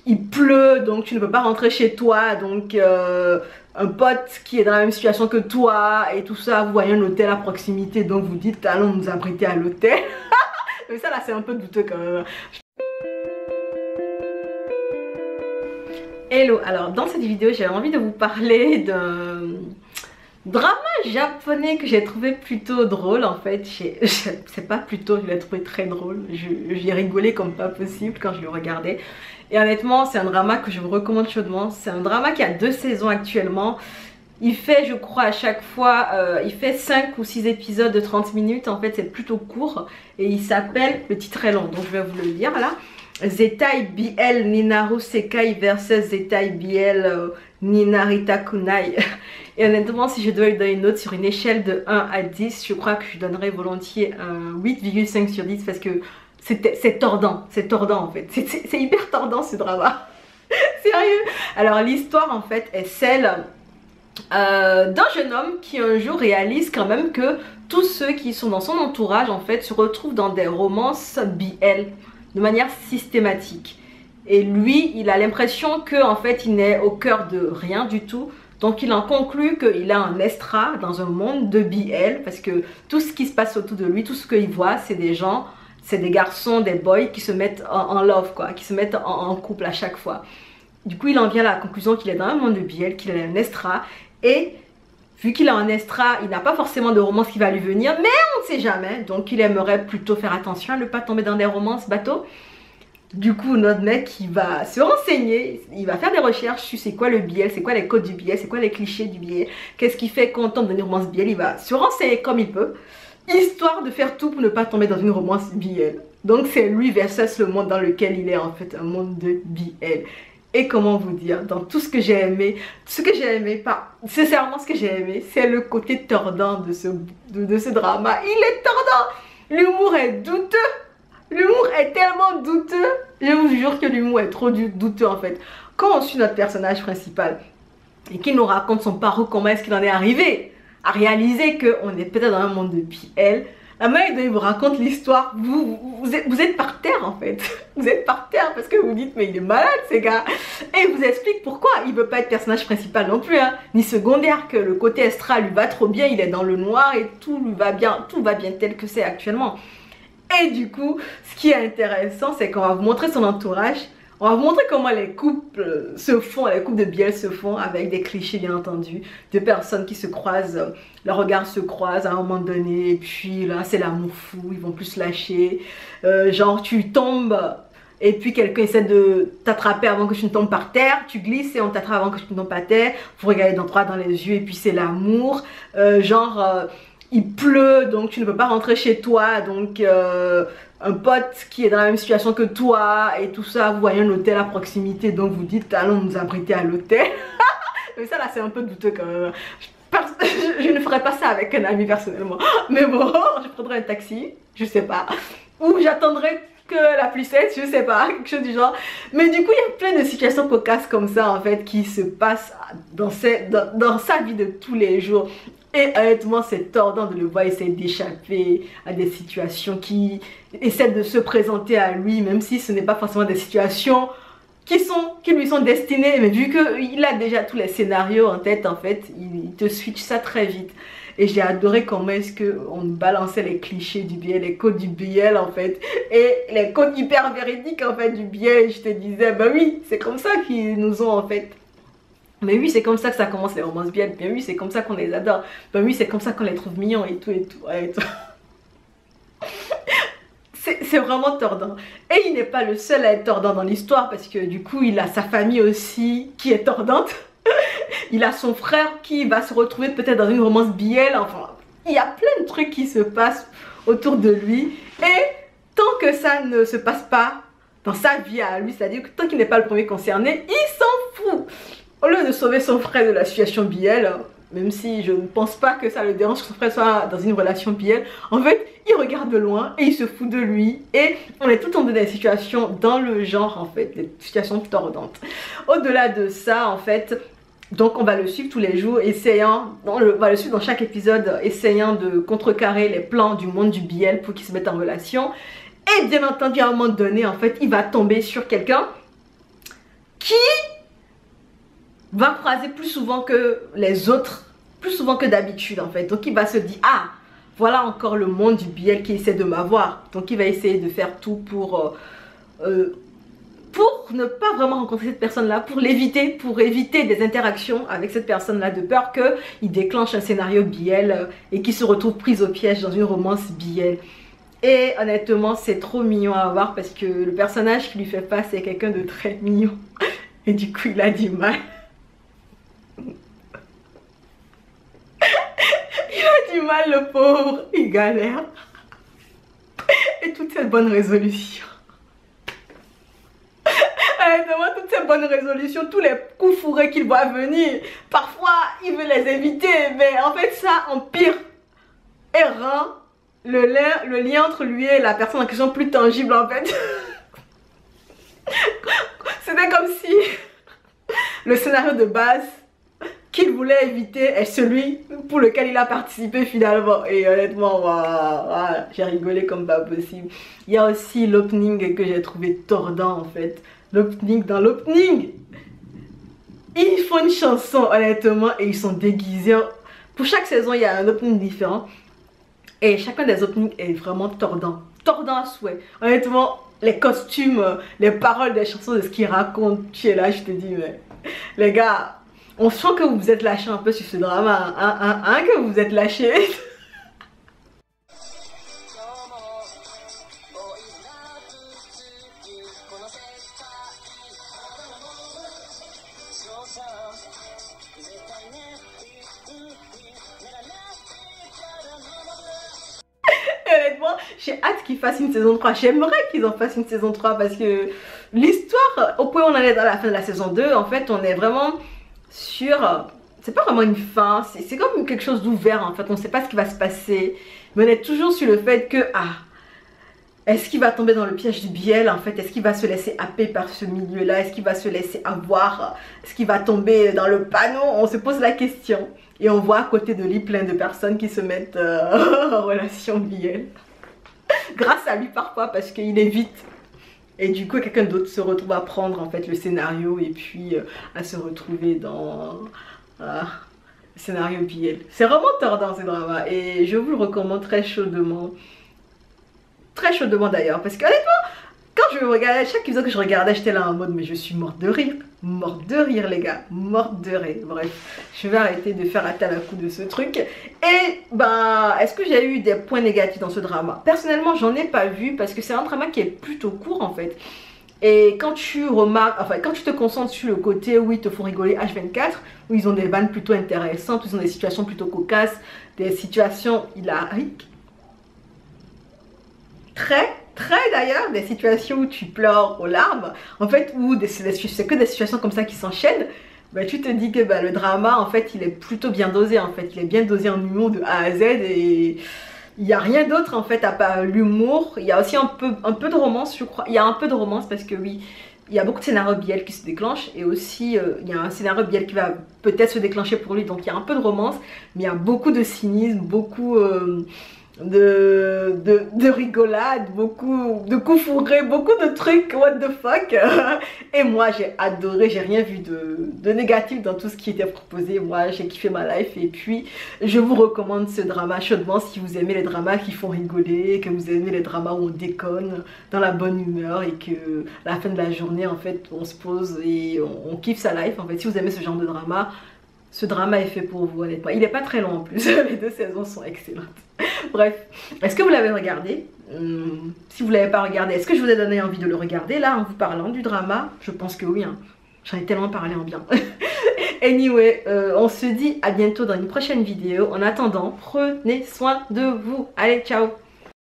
il pleut donc tu ne peux pas rentrer chez toi, donc un pote qui est dans la même situation que toi et tout ça, vous voyez un hôtel à proximité donc vous dites allons nous abriter à l'hôtel. Mais ça là c'est un peu douteux quand même. Hello, alors dans cette vidéo j'ai envie de vous parler d'un drama japonais que j'ai trouvé plutôt drôle en fait. C'est pas plutôt, je l'ai trouvé très drôle. J'ai rigolé comme pas possible quand je le regardais. Et honnêtement c'est un drama que je vous recommande chaudement. C'est un drama qui a 2 saisons actuellement. Il fait je crois à chaque fois, il fait 5 ou 6 épisodes de 30 minutes. En fait c'est plutôt court. Et il s'appelle, le titre est long donc je vais vous le lire là. Zettai BL Ninaru Sekai versus Zettai BL Ninarita Kunai. Et honnêtement, si je dois lui donner une note sur une échelle de 1 à 10, je crois que je donnerais volontiers un 8,5 sur 10 parce que c'est tordant en fait. C'est hyper tordant ce drama. Sérieux. Alors l'histoire en fait est celle d'un jeune homme qui un jour réalise quand même que tous ceux qui sont dans son entourage en fait se retrouvent dans des romances BL de manière systématique. Et lui, il a l'impression que en fait, il n'est au cœur de rien du tout. Donc il en conclut qu'il a un extra dans un monde de BL parce que tout ce qui se passe autour de lui, tout ce qu'il voit, c'est des gens, c'est des garçons, des boys qui se mettent en love quoi, qui se mettent en couple à chaque fois. Du coup, il en vient à la conclusion qu'il est dans un monde de BL, qu'il a un extra et vu qu'il a un extra, il n'a pas forcément de romance qui va lui venir, mais on ne sait jamais. Donc il aimerait plutôt faire attention à ne pas tomber dans des romances bateau. Du coup, notre mec, il va se renseigner, il va faire des recherches sur c'est quoi le BL, c'est quoi les codes du BL, c'est quoi les clichés du BL, qu'est-ce qui fait qu'on tombe dans une romance BL. Il va se renseigner comme il peut, histoire de faire tout pour ne pas tomber dans une romance BL. Donc c'est lui versus le monde dans lequel il est en fait, un monde de BL. Et comment vous dire, dans tout ce que j'ai aimé, sincèrement ce que j'ai aimé, c'est le côté tordant de ce drama. Il est tordant, l'humour est douteux, l'humour est tellement douteux, je vous jure que l'humour est trop douteux en fait. Quand on suit notre personnage principal et qu'il nous raconte son parcours, comment est-ce qu'il en est arrivé à réaliser qu'on est peut-être dans un monde de BL, la manière dont il vous raconte l'histoire, vous êtes par terre en fait. Vous êtes par terre parce que vous dites mais il est malade ces gars. Et il vous explique pourquoi il veut pas être personnage principal non plus, hein, ni secondaire, que le côté extra lui va trop bien, il est dans le noir et tout lui va bien, tout va bien tel que c'est actuellement. Et du coup, ce qui est intéressant, c'est qu'on va vous montrer son entourage. On va vous montrer comment les couples se font, les couples de BL se font avec des clichés bien entendu, de personnes qui se croisent, leurs regards se croisent à un moment donné et puis là c'est l'amour fou, ils vont plus se lâcher, genre tu tombes et puis quelqu'un essaie de t'attraper avant que tu ne tombes par terre, tu glisses et on t'attrape avant que tu ne tombes par terre, vous regardez droit dans les yeux et puis c'est l'amour, il pleut donc tu ne peux pas rentrer chez toi donc un pote qui est dans la même situation que toi et tout ça, vous voyez un hôtel à proximité donc vous dites allons nous abriter à l'hôtel. Mais ça là c'est un peu douteux quand même. Je ne ferais pas ça avec un ami personnellement, mais bon je prendrais un taxi, je sais pas, ou j'attendrai que la pluie cesse, je sais pas, quelque chose du genre. Mais du coup il y a plein de situations cocasses comme ça en fait qui se passent dans sa vie de tous les jours. Et honnêtement c'est tordant de le voir essayer d'échapper à des situations qui essaient de se présenter à lui, même si ce n'est pas forcément des situations qui lui sont destinées, mais vu qu'il a déjà tous les scénarios en tête en fait, il te switch ça très vite. Et j'ai adoré comment est-ce qu'on balançait les clichés du BL, les codes du BL en fait, et les codes hyper véridiques en fait du BL. Je te disais, bah oui, c'est comme ça qu'ils nous ont en fait. Mais oui, c'est comme ça que ça commence les romances BL. Bien oui, c'est comme ça qu'on les adore. Ben oui, c'est comme ça qu'on les trouve mignons et tout et tout. Et tout. C'est vraiment tordant. Et il n'est pas le seul à être tordant dans l'histoire parce que du coup, il a sa famille aussi qui est tordante. Il a son frère qui va se retrouver peut-être dans une romance BL. Enfin, il y a plein de trucs qui se passent autour de lui. Et tant que ça ne se passe pas dans sa vie à lui, c'est-à-dire que tant qu'il n'est pas le premier concerné, il s'en fout. Au lieu de sauver son frère de la situation BL, même si je ne pense pas que ça le dérange que son frère soit dans une relation BL, en fait, il regarde de loin et il se fout de lui. Et on est tout le temps dans des situations dans le genre, en fait, des situations tordantes. Au-delà de ça, en fait, donc on va le suivre tous les jours, on va le suivre dans chaque épisode, essayant de contrecarrer les plans du monde du BL pour qu'ils se mettent en relation. Et bien entendu, à un moment donné, en fait, il va tomber sur quelqu'un va croiser plus souvent que les autres, plus souvent que d'habitude en fait. Donc il va se dire, ah, voilà encore le monde du BL qui essaie de m'avoir. Donc il va essayer de faire tout pour ne pas vraiment rencontrer cette personne-là, pour l'éviter, pour éviter des interactions avec cette personne-là, de peur qu'il déclenche un scénario BL et qu'il se retrouve pris au piège dans une romance BL. Et honnêtement, c'est trop mignon à voir parce que le personnage qui lui fait face est quelqu'un de très mignon. Et du coup, il a du mal. Il a du mal, le pauvre. Il galère. Et toute cette bonne résolution. Honnêtement, toutes ces bonnes résolutions, tous les coups fourrés qu'il voit venir, parfois, il veut les éviter. Mais en fait, ça empire et rend le lien entre lui et la personne en question plus tangible en fait. C'était comme si le scénario de base qu'il voulait éviter est celui pour lequel il a participé finalement. Et honnêtement, voilà, j'ai rigolé comme pas possible. Il y a aussi l'opening que j'ai trouvé tordant en fait. L'opening, dans l'opening, ils font une chanson honnêtement et ils sont déguisés. Pour chaque saison, il y a un opening différent. Et chacun des openings est vraiment tordant. Tordant à souhait. Honnêtement, les costumes, les paroles des chansons, de ce qu'ils racontent, tu es là, je te dis, mais les gars, on sent que vous vous êtes lâchés un peu sur ce drama. Que vous vous êtes lâchés. Honnêtement, j'ai hâte qu'ils fassent une saison 3. J'aimerais qu'ils en fassent une saison 3 parce que l'histoire, au point où on en est dans la fin de la saison 2, en fait, on est vraiment sur... C'est pas vraiment une fin, c'est comme quelque chose d'ouvert en fait. On sait pas ce qui va se passer. Mais on est toujours sur le fait que... Ah, est-ce qu'il va tomber dans le piège du BL en fait? Est-ce qu'il va se laisser happer par ce milieu-là? Est-ce qu'il va se laisser avoir? Est-ce qu'il va tomber dans le panneau? On se pose la question. Et on voit à côté de lui plein de personnes qui se mettent en relation BL. Grâce à lui parfois parce qu'il évite. Et du coup quelqu'un d'autre se retrouve à prendre en fait le scénario et puis à se retrouver dans le scénario BL. C'est vraiment tordant ce drama et je vous le recommande très chaudement. Très chaudement d'ailleurs parce que honnêtement quand je regardais, chaque épisode que je regardais j'étais là en mode mais je suis morte de rire les gars, morte de rire. Bref, je vais arrêter de faire attel à coup de ce truc. Et bah est-ce que j'ai eu des points négatifs dans ce drama? Personnellement j'en ai pas vu parce que c'est un drama qui est plutôt court en fait. Et quand tu remarques, enfin quand tu te concentres sur le côté où ils te font rigoler H24, où ils ont des vannes plutôt intéressantes, où ils ont des situations plutôt cocasses, des situations hilariques, très d'ailleurs, des situations où tu pleures aux larmes, en fait, où c'est que des situations comme ça qui s'enchaînent, bah, tu te dis que bah, le drama, en fait, il est plutôt bien dosé, en fait, il est bien dosé en humour de A à Z et il n'y a rien d'autre, en fait, à part l'humour. Il y a aussi un peu de romance, je crois, il y a un peu de romance parce que oui, il y a beaucoup de scénarios BL qui se déclenchent et aussi, il y a un scénario BL qui va peut-être se déclencher pour lui, donc il y a un peu de romance, mais il y a beaucoup de cynisme, beaucoup... de rigolade, beaucoup de coups fourrés, beaucoup de trucs, what the fuck. Et moi j'ai adoré, j'ai rien vu de négatif dans tout ce qui était proposé. Moi j'ai kiffé ma life et puis je vous recommande ce drama chaudement si vous aimez les dramas qui font rigoler, que vous aimez les dramas où on déconne dans la bonne humeur et que à la fin de la journée en fait on se pose et on kiffe sa life. En fait si vous aimez ce genre de drama, ce drama est fait pour vous honnêtement. Il n'est pas très long en plus, les 2 saisons sont excellentes. Bref, est-ce que vous l'avez regardé? Si vous ne l'avez pas regardé, est-ce que je vous ai donné envie de le regarder là en vous parlant du drama? Je pense que oui, hein. J'en ai tellement parlé en bien. Anyway, on se dit à bientôt dans une prochaine vidéo. En attendant, prenez soin de vous. Allez, ciao!